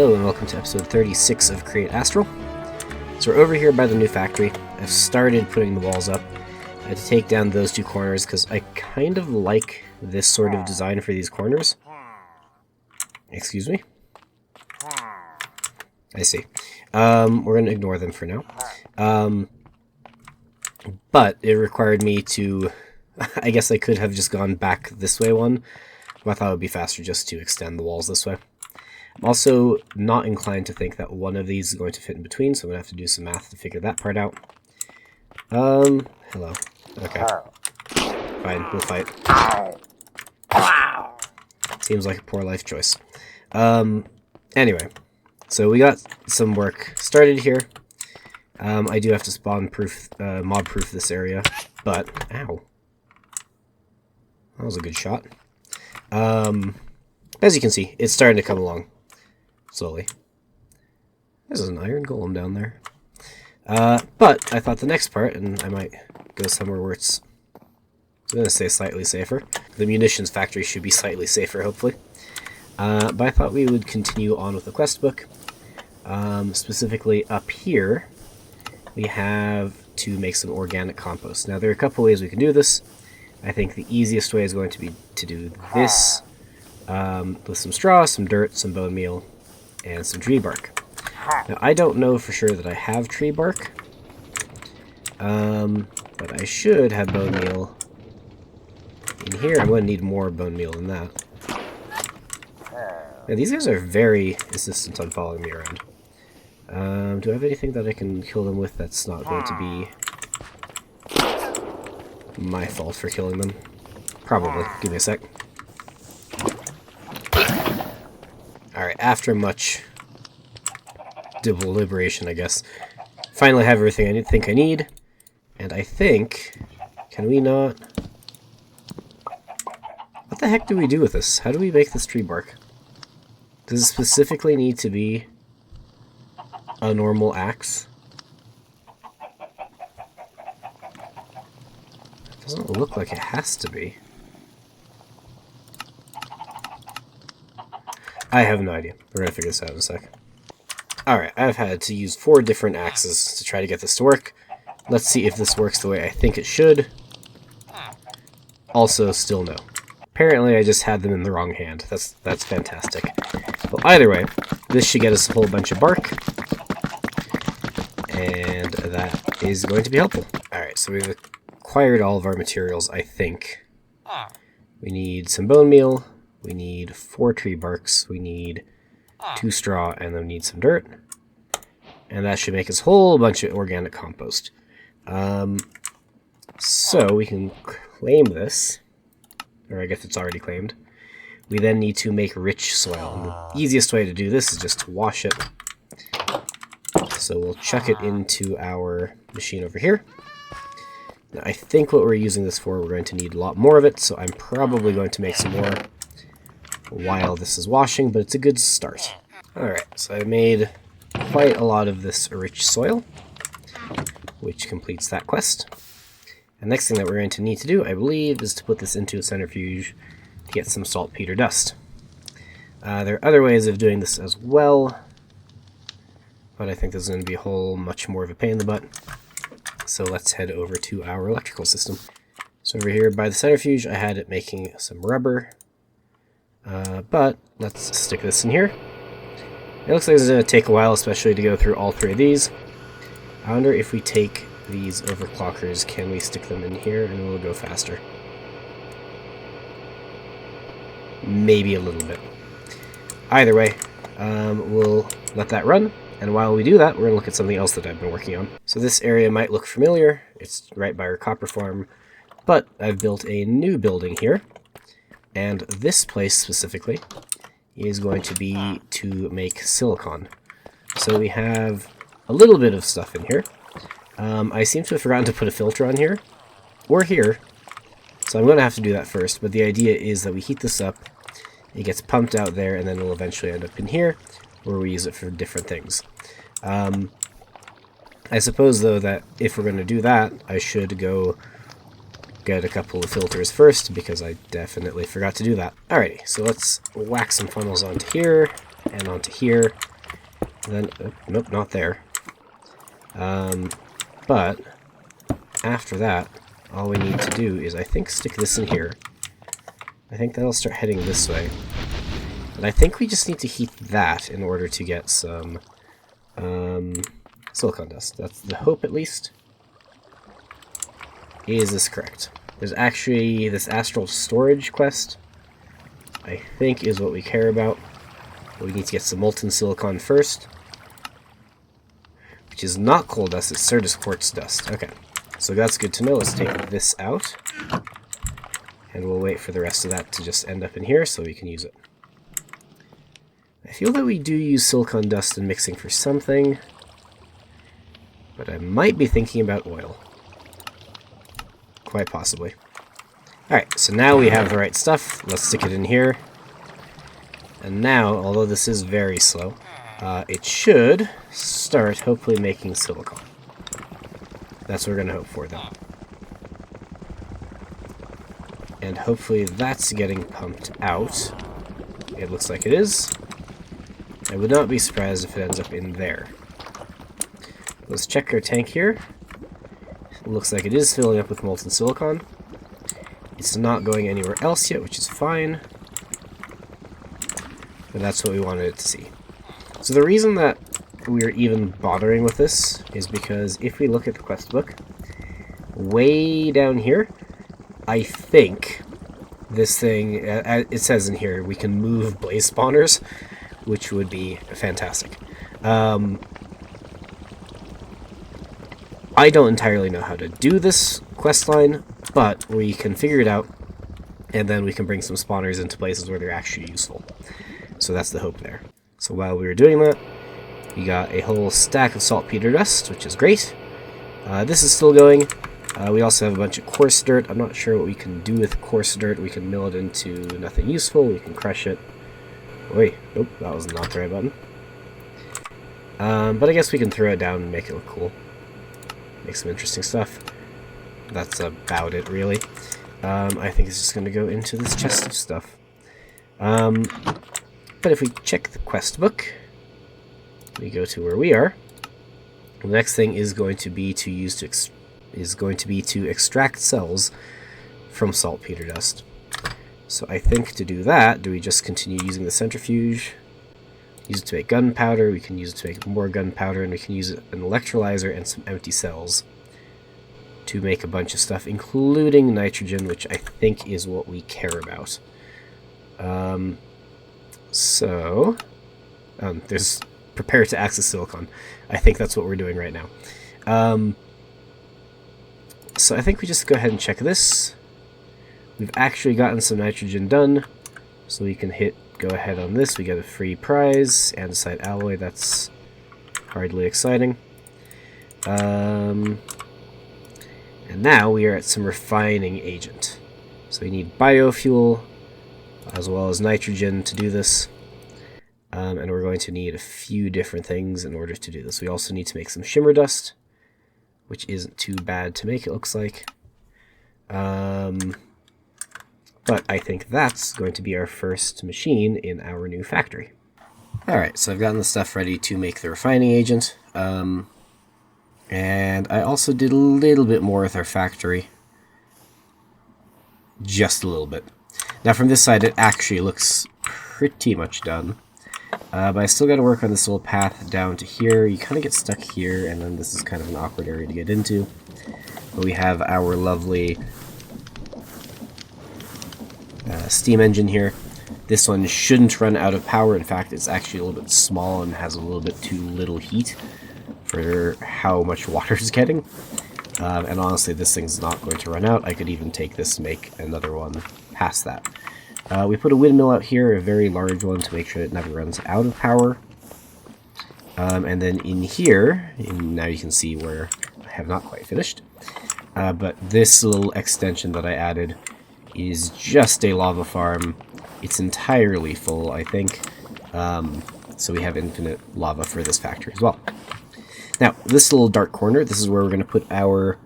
Hello and welcome to episode 36 of Create Astral. So we're over here by the new factory. I've started putting the walls up. I had to take down those two corners because I kind of like this sort of design for these corners. Excuse me? I see. We're going to ignore them for now. But it required me to... I guess I could have just gone back this way one, but I thought it would be faster just to extend the walls this way. I'm also not inclined to think that one of these is going to fit in between, so I'm going to have to do some math to figure that part out. Hello. Okay. Fine, we'll fight. Seems like a poor life choice. Anyway, so we got some work started here. I do have to spawn-proof, mob-proof this area, but... Ow. That was a good shot. As you can see, it's starting to come along. Slowly. There's an iron golem down there. But I thought the next part, and I might go somewhere where it's... I'm going to say slightly safer. The munitions factory should be slightly safer, hopefully. But I thought we would continue on with the quest book. Specifically up here, we have to make some organic compost. Now, there are a couple ways we can do this. I think the easiest way is going to be to do this with some straw, some dirt, some bone meal, and some tree bark. Now, I don't know for sure that I have tree bark, but I should have bone meal in here. I'm going to need more bone meal than that. Now, these guys are very insistent on following me around. Do I have anything that I can kill them with that's not going to be my fault for killing them? Probably. Give me a sec. Alright, after much deliberation, I guess, finally have everything I think I need, and I think... Can we not... What the heck do we do with this? How do we make this tree bark? Does it specifically need to be a normal axe? It doesn't look like it has to be. I have no idea. We're gonna figure this out in a sec. Alright, I've had to use 4 different axes to try to get this to work. Let's see if this works the way I think it should. Also, still no. Apparently I just had them in the wrong hand. That's fantastic. Well, either way, this should get us a whole bunch of bark. And that is going to be helpful. Alright, so we've acquired all of our materials, I think. We need some bone meal. We need 4 tree barks, we need 2 straw, and then we need some dirt. And that should make us a whole bunch of organic compost. So we can claim this. Or I guess it's already claimed. We then need to make rich soil. And the easiest way to do this is just to wash it. So we'll chuck it into our machine over here. Now I think what we're using this for, we're going to need a lot more of it, so I'm probably going to make some more while this is washing, but it's a good start. Alright, so I made quite a lot of this rich soil, which completes that quest. The next thing that we're going to need to do, I believe, is to put this into a centrifuge to get some saltpeter dust. There are other ways of doing this as well, but I think this is going to be a whole much more of a pain in the butt. So let's head over to our electrical system. So over here by the centrifuge, I had it making some rubber. But let's stick this in here. It looks like it's going to take a while, especially to go through all 3 of these. I wonder if we take these overclockers, can we stick them in here and it'll go faster? Maybe a little bit. Either way, we'll let that run. And while we do that, we're going to look at something else that I've been working on. So this area might look familiar. It's right by our copper farm. But I've built a new building here. And this place specifically is going to be to make silicon. So we have a little bit of stuff in here. I seem to have forgotten to put a filter on here, or here. So I'm going to have to do that first. But the idea is that we heat this up, it gets pumped out there, and then it'll eventually end up in here, where we use it for different things. I suppose, though, that if we're going to do that, I should go get a couple of filters first, because I definitely forgot to do that. Alrighty, so let's whack some funnels onto here, and onto here. Then, oh, nope, not there. But after that, all we need to do is, I think, stick this in here. I think that'll start heading this way. And I think we just need to heat that in order to get some silicon dust. That's the hope, at least. Is this correct? There's actually this Astral storage quest, I think, is what we care about. But we need to get some molten silicon first, which is not coal dust, it's Certus quartz dust. Okay, so that's good to know. Let's take this out, and we'll wait for the rest of that to just end up in here so we can use it. I feel that we do use silicon dust in mixing for something, but I might be thinking about oil. Quite possibly. Alright, so now we have the right stuff. Let's stick it in here. And now, although this is very slow, it should start hopefully making silicon. That's what we're going to hope for, though. And hopefully that's getting pumped out. It looks like it is. I would not be surprised if it ends up in there. Let's check our tank here. It looks like it is filling up with molten silicon. It's not going anywhere else yet, which is fine. But that's what we wanted it to see. So the reason that we're even bothering with this is because if we look at the quest book, way down here, I think this thing, it says in here, we can move blaze spawners, which would be fantastic. I don't entirely know how to do this quest line, but we can figure it out, and then we can bring some spawners into places where they're actually useful. So that's the hope there. So while we were doing that, we got a whole stack of saltpeter dust, which is great. This is still going. We also have a bunch of coarse dirt. I'm not sure what we can do with coarse dirt. We can mill it into nothing useful. We can crush it. Wait, nope, that was not the right button. But I guess we can throw it down and make it look cool. Make some interesting stuff. That's about it, really. I think it's just going to go into this chest of stuff. But if we check the quest book, we go to where we are. The next thing is going to be to extract cells from saltpeter dust. So I think to do that, do we just continue using the centrifuge? Use it to make gunpowder, we can use it to make more gunpowder, and we can use an electrolyzer and some empty cells to make a bunch of stuff, including nitrogen, which I think is what we care about. There's prepare to access silicon. I think that's what we're doing right now. So I think we just go ahead and check this. We've actually gotten some nitrogen done, so we can hit go ahead on this. We get a free prize, andesite alloy. That's hardly exciting. And now we are at some refining agent. So we need biofuel as well as nitrogen to do this. And we're going to need a few different things in order to do this. We also need to make some shimmer dust, which isn't too bad to make, it looks like. But I think that's going to be our first machine in our new factory. Alright, so I've gotten the stuff ready to make the refining agent. And I also did a little bit more with our factory. Just a little bit. Now from this side it actually looks pretty much done. But I still got to work on this little path down to here. You kind of get stuck here, and then this is kind of an awkward area to get into. But we have our lovely steam engine here. This one shouldn't run out of power. In fact, it's actually a little bit small and has a little bit too little heat for how much water it's getting. And honestly, this thing's not going to run out. I could even take this and make another one past that. We put a windmill out here, a very large one, to make sure it never runs out of power. And then in here, now you can see where I have not quite finished. But this little extension that I added is just a lava farm. It's entirely full, I think. So we have infinite lava for this factory as well. Now, this little dark corner, this is where we're going to put our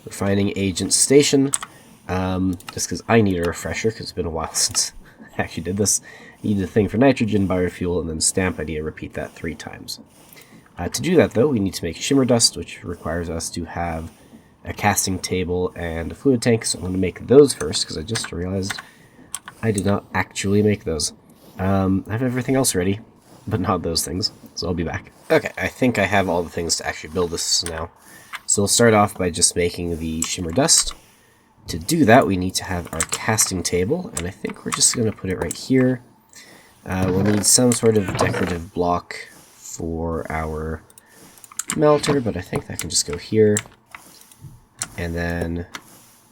refining agent station. Just because I need a refresher, because it's been a while since I actually did this. I need a thing for nitrogen, biofuel, and then stamp. I need to repeat that 3 times. To do that, though, we need to make shimmer dust, which requires us to have a casting table and a fluid tank. So I'm going to make those first, because I just realized I did not actually make those. I have everything else ready, but not those things, so I'll be back. Okay, I think I have all the things to actually build this now. So we'll start off by just making the shimmer dust. To do that, we need to have our casting table, and I think we're just going to put it right here. We'll need some sort of decorative block for our melter, but I think that can just go here. And then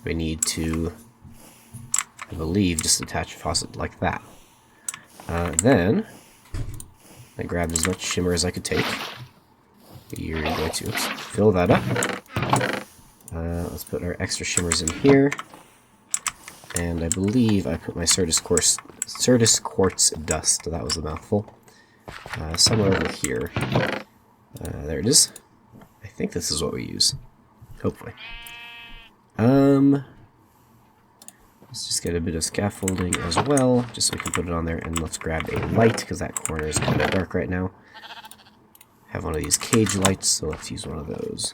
we need to, I believe, just attach a faucet like that. Then I grabbed as much shimmer as I could take. You're going to fill that up. Let's put our extra shimmers in here. And I believe I put my Certus Quartz dust, that was a mouthful, somewhere over here. There it is. I think this is what we use. Hopefully. Let's just get a bit of scaffolding as well, just so we can put it on there, and let's grab a light, because that corner is kind of dark right now. Have one of these cage lights, so let's use one of those.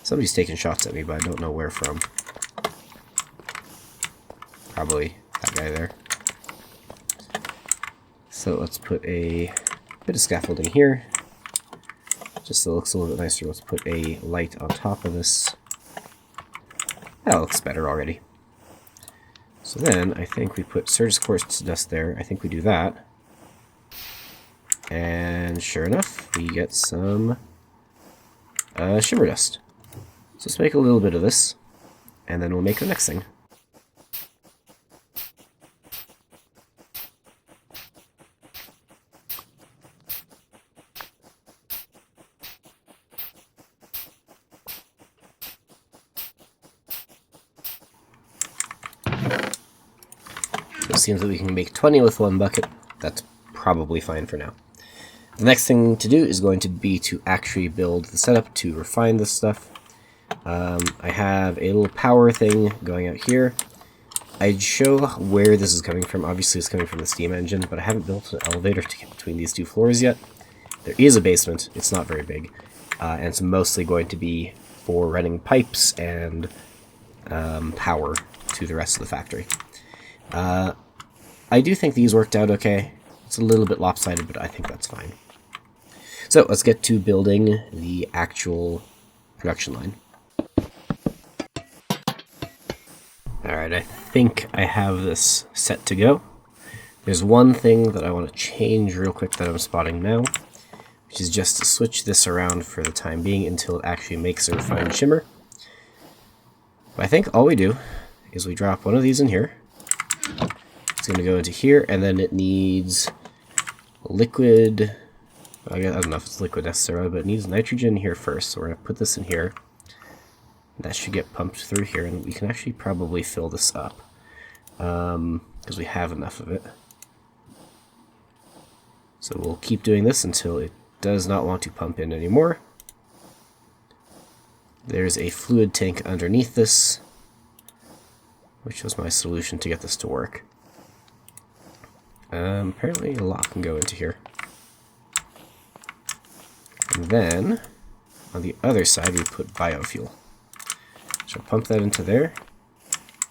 Somebody's taking shots at me, but I don't know where from. Probably that guy there. So let's put a bit of scaffolding here. Just so it looks a little bit nicer, let's put a light on top of this. That looks better already. So then, I think we put Certus Quartz dust there. I think we do that. And sure enough, we get some shimmer dust. So let's make a little bit of this, and then we'll make the next thing. It seems that we can make 20 with one bucket. That's probably fine for now. The next thing to do is going to be to actually build the setup to refine this stuff. I have a little power thing going out here. I'd show where this is coming from. Obviously it's coming from the steam engine, but I haven't built an elevator to get between these two floors yet. There is a basement. It's not very big. And it's mostly going to be for running pipes and power to the rest of the factory. I do think these worked out okay. It's a little bit lopsided, but I think that's fine. So let's get to building the actual production line. Alright, I think I have this set to go. There's one thing that I want to change real quick that I'm spotting now, which is just to switch this around for the time being until it actually makes a refined shimmer. But I think all we do is we drop one of these in here. It's going to go into here, and then it needs liquid. I don't know if it's liquid necessarily, but it needs nitrogen here first. So we're going to put this in here. That should get pumped through here, and we can actually probably fill this up because we have enough of it. So we'll keep doing this until it does not want to pump in anymore. There's a fluid tank underneath this, which was my solution to get this to work. Apparently a lot can go into here. And then, on the other side, we put biofuel. So pump that into there.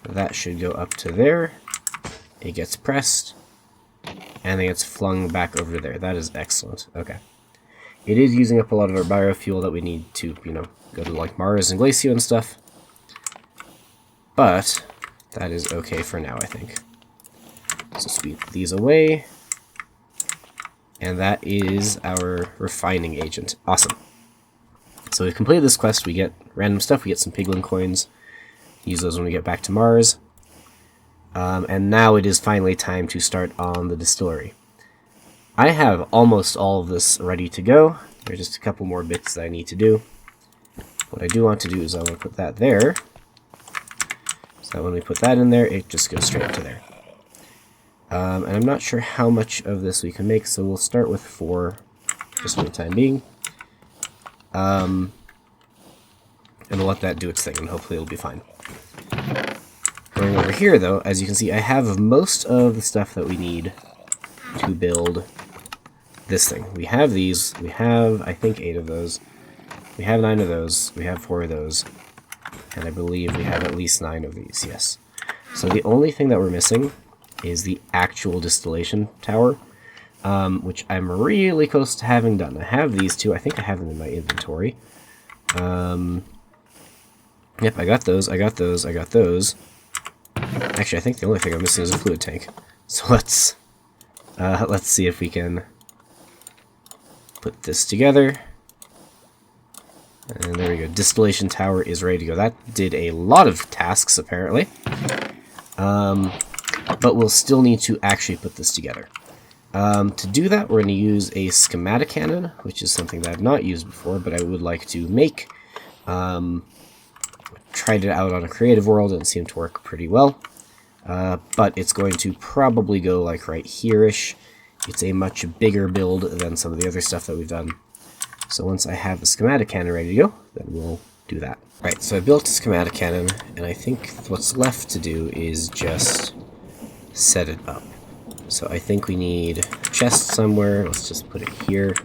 That should go up to there. It gets pressed. And then gets flung back over there. That is excellent. Okay. It is using up a lot of our biofuel that we need to, go to like Mars and Glacio and stuff. But that is okay for now, I think. So sweep these away. And that is our refining agent. Awesome. So we've completed this quest. We get random stuff. We get some piglin coins. Use those when we get back to Mars. And now it is finally time to start on the distillery. I have almost all of this ready to go. There's just a couple more bits that I need to do. What I do want to do is I want to put that there. So that when we put that in there, it just goes straight to there. And I'm not sure how much of this we can make, so we'll start with 4 just for the time being. And we'll let that do its thing, and hopefully it'll be fine. Going over here, though, as you can see, I have most of the stuff that we need to build this thing. We have these. We have, I think, 8 of those. We have 9 of those. We have 4 of those. And I believe we have at least 9 of these, yes. So the only thing that we're missing is the actual distillation tower, which I'm really close to having done. I have these 2. I think I have them in my inventory. Yep, I got those. I got those. I got those. Actually, I think the only thing I'm missing is a fluid tank. So let's see if we can put this together. And there we go. Distillation tower is ready to go. That did a lot of tasks, apparently. But we'll still need to actually put this together. To do that, we're going to use a schematic cannon, which is something that I've not used before, but I would like to make. Tried it out on a creative world, and it seemed to work pretty well. But it's going to probably go like right here-ish. It's a much bigger build than some of the other stuff that we've done. So once I have the schematic cannon ready to go, then we'll do that. Right, so I built a schematic cannon, and I think what's left to do is just set it up. So I think we need a chest somewhere. Let's just put it here.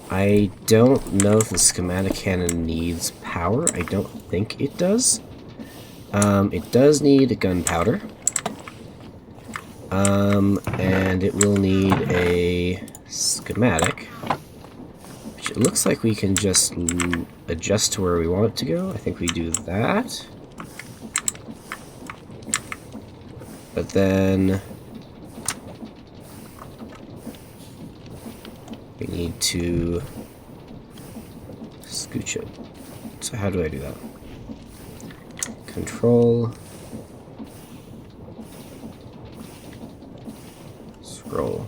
I don't know if the schematic cannon needs power. I don't think it does. It does need gunpowder. And it will need a schematic, which it looks like we can just adjust to where we want it to go. I think we do that. But then we need to scooch it. So how do I do that? Control. Scroll.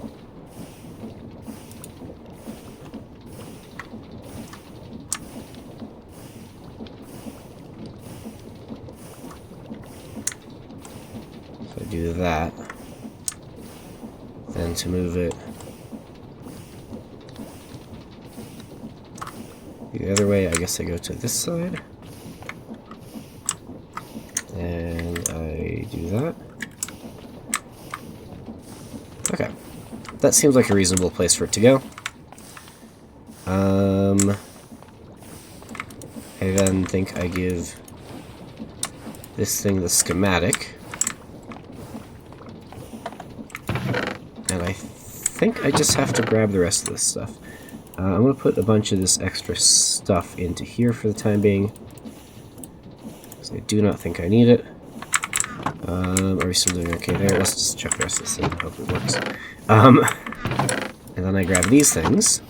So I do that. Then to move it the other way, I guess I go to this side. And I do that. Okay. That seems like a reasonable place for it to go. I then think I give this thing the schematic. And I think I just have to grab the rest of this stuff. I'm going to put a bunch of this extra stuff into here for the time being. So I do not think I need it. Are we still doing okay there? Let's just check the rest of this thing. I hope it works. And then I grab these things.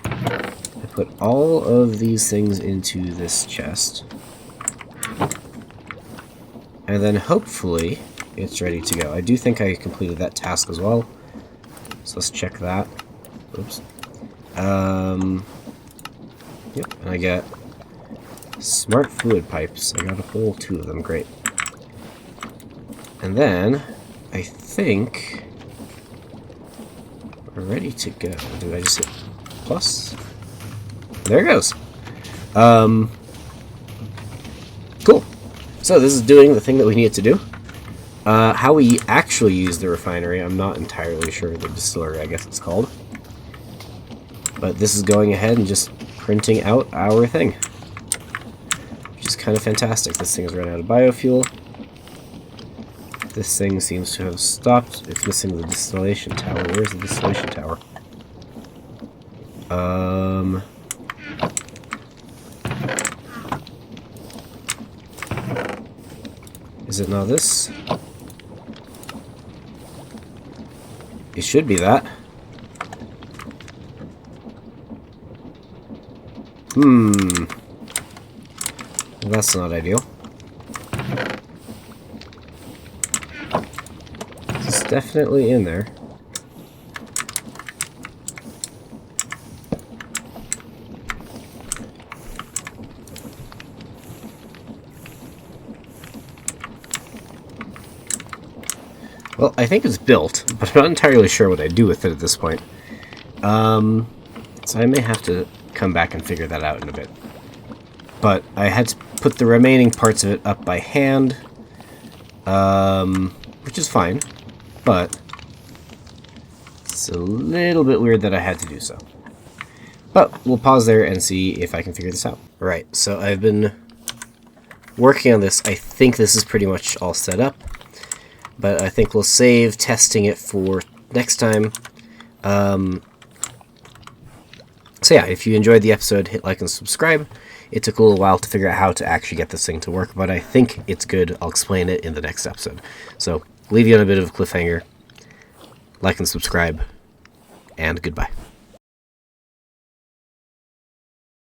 I put all of these things into this chest. And then hopefully it's ready to go. I do think I completed that task as well. So let's check that. Oops. Yep, and I get smart fluid pipes. I got a whole 2 of them. Great. And then I think we're ready to go. Did I just hit plus? There it goes. Cool. So this is doing the thing that we need it to do. How we actually use the refinery, I'm not entirely sure. The distillery, I guess it's called. But this is going ahead and just printing out our thing, which is kind of fantastic. This thing has run out of biofuel. This thing seems to have stopped. It's missing the distillation tower. Where's the distillation tower? Is it not this? It should be that. That's not ideal. It's definitely in there. Well, I think it's built, but I'm not entirely sure what I do with it at this point. So I may have to come back and figure that out in a bit. But I had to put the remaining parts of it up by hand, which is fine, but let's It's a little bit weird that I had to do so. But we'll pause there and see if I can figure this out. Alright, so I've been working on this. I think this is pretty much all set up. But I think we'll save testing it for next time. So yeah, if you enjoyed the episode, hit like and subscribe. It took a little while to figure out how to actually get this thing to work, but I think it's good. I'll explain it in the next episode. So, leave you on a bit of a cliffhanger. Like and subscribe, and goodbye.